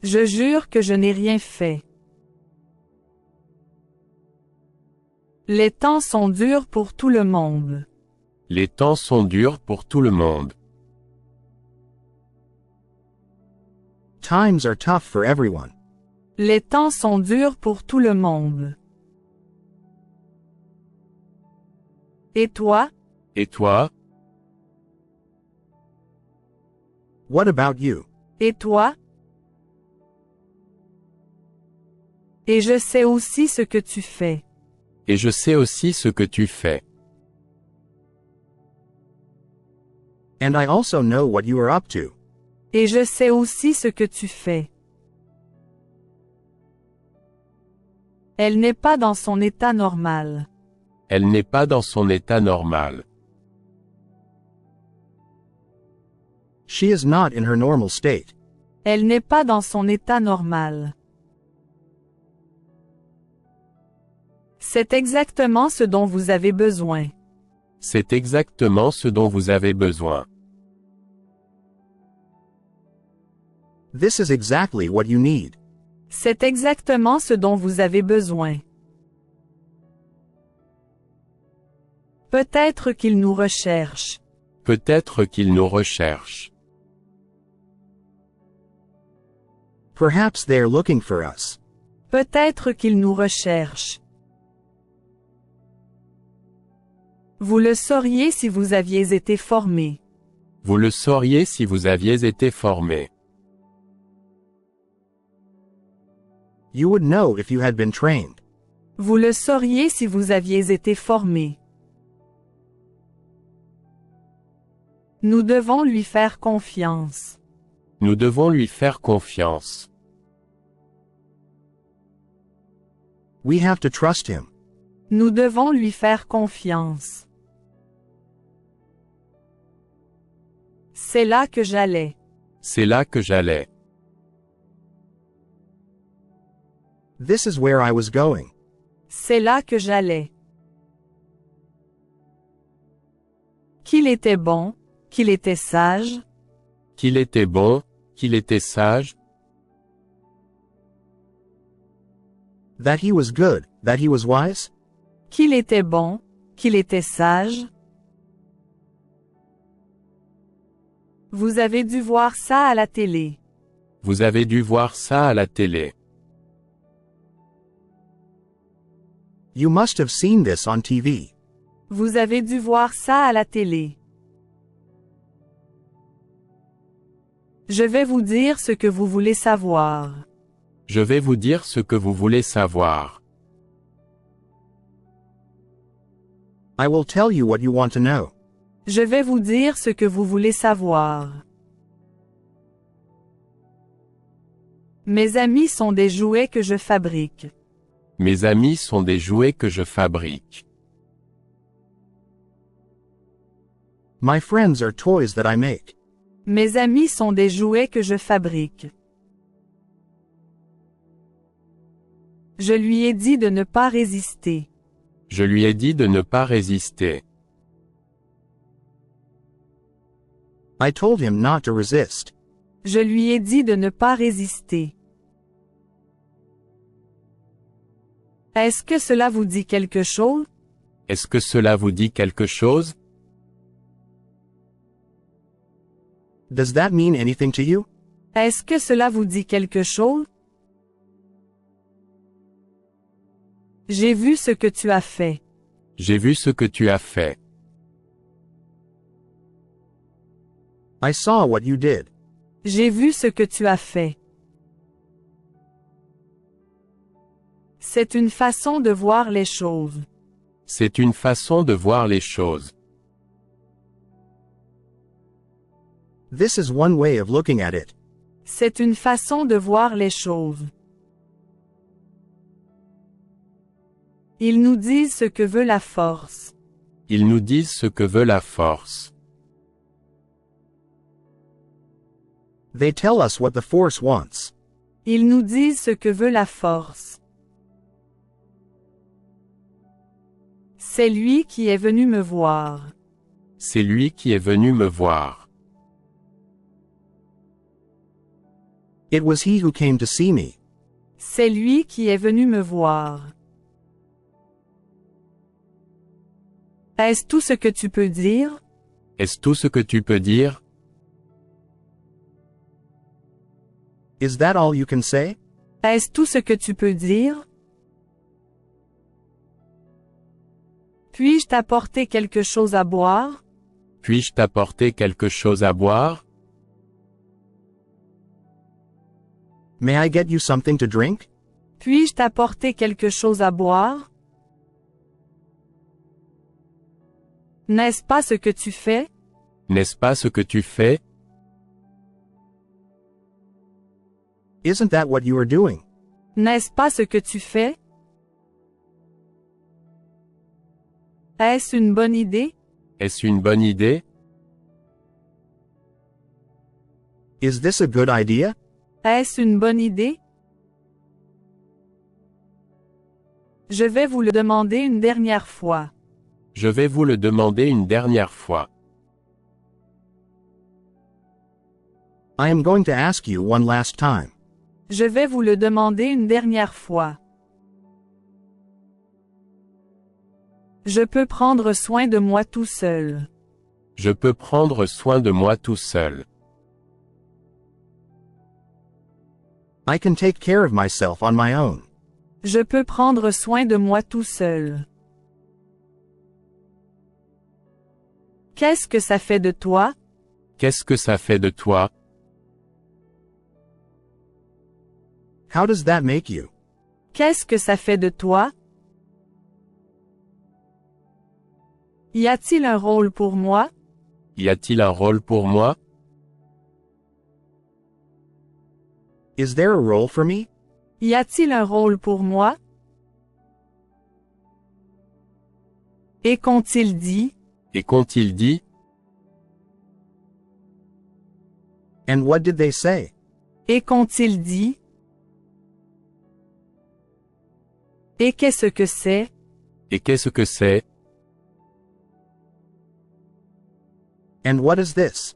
Je jure que je n'ai rien fait. Les temps sont durs pour tout le monde. Les temps sont durs pour tout le monde. Times are tough for everyone. Les temps sont durs pour tout le monde. Et toi? Et toi? What about you? Et toi? Et je sais aussi ce que tu fais. Et je sais aussi ce que tu fais. And I also know what you are up to. Et je sais aussi ce que tu fais. Elle n'est pas dans son état normal. Elle n'est pas dans son état normal. She is not in her normal state. Elle n'est pas dans son état normal. C'est exactement ce dont vous avez besoin. C'est exactement ce dont vous avez besoin. This is exactly what you need. C'est exactement ce dont vous avez besoin. Peut-être qu'il nous recherche. Peut-être qu'il nous recherche. Perhaps they are looking for us. Peut-être qu'il nous recherche. Vous le sauriez si vous aviez été formé. Vous le sauriez si vous aviez été formé. You would know if you had been trained. Vous le sauriez si vous aviez été formé. Nous devons lui faire confiance. Nous devons lui faire confiance. We have to trust him. Nous devons lui faire confiance. C'est là que j'allais. C'est là que j'allais. This is where I was going. C'est là que j'allais. Qu'il était bon, qu'il était sage. Qu'il était bon, qu'il était sage. That he was good, that he was wise. Qu'il était bon, qu'il était sage. Vous avez dû voir ça à la télé. Vous avez dû voir ça à la télé. You must have seen this on TV. Vous avez dû voir ça à la télé. Je vais vous dire ce que vous voulez savoir. Je vais vous dire ce que vous voulez savoir. I will tell you what you want to know. Je vais vous dire ce que vous voulez savoir. Mes amis sont des jouets que je fabrique. Mes amis sont des jouets que je fabrique. My friends are toys that I make. Mes amis sont des jouets que je fabrique. Je lui ai dit de ne pas résister. Je lui ai dit de ne pas résister. I told him not to resist. Je lui ai dit de ne pas résister. Est-ce que cela vous dit quelque chose? Est-ce que cela vous dit quelque chose? Does that mean anything to you? Est-ce que cela vous dit quelque chose? J'ai vu ce que tu as fait. J'ai vu ce que tu as fait. I saw what you did. J'ai vu ce que tu as fait. C'est une façon de voir les choses. C'est une façon de voir les choses. This is one way of looking at it. C'est une façon de voir les choses. Ils nous disent ce que veut la force. Ils nous disent ce que veut la force. They tell us what the force wants. Ils nous disent ce que veut la force. C'est lui qui est venu me voir. C'est lui qui est venu me voir. It was he who came to see me. C'est lui qui est venu me voir. Est-ce tout ce que tu peux dire? Est-ce tout ce que tu peux dire? Is that all you can say? Est-ce tout ce que tu peux dire? Puis-je t'apporter quelque chose à boire? Puis-je t'apporter quelque chose à boire? May I get you something to drink? Puis-je t'apporter quelque chose à boire? N'est-ce pas ce que tu fais? N'est-ce pas ce que tu fais? Isn't that what you are doing? N'est-ce pas ce que tu fais? Est-ce une bonne idée? Est-ce une bonne idée? Is this a good idea? Est-ce une bonne idée? Je vais vous le demander une dernière fois. Je vais vous le demander une dernière fois. I am going to ask you one last time. Je vais vous le demander une dernière fois. Je peux prendre soin de moi tout seul. Je peux prendre soin de moi tout seul. I can take care of myself on my own. Je peux prendre soin de moi tout seul. Qu'est-ce que ça fait de toi? Qu'est-ce que ça fait de toi? How does that make you? Qu'est-ce que ça fait de toi? Y a-t-il un rôle pour moi? Y a-t-il un rôle pour moi? Is there a role for me? Y a-t-il un rôle pour moi? Et qu'ont-ils dit? Et qu'ont-ils dit? And what did they say? Et qu'ont-ils dit? Et qu'est-ce que c'est? Et qu'est-ce que c'est? And what is this?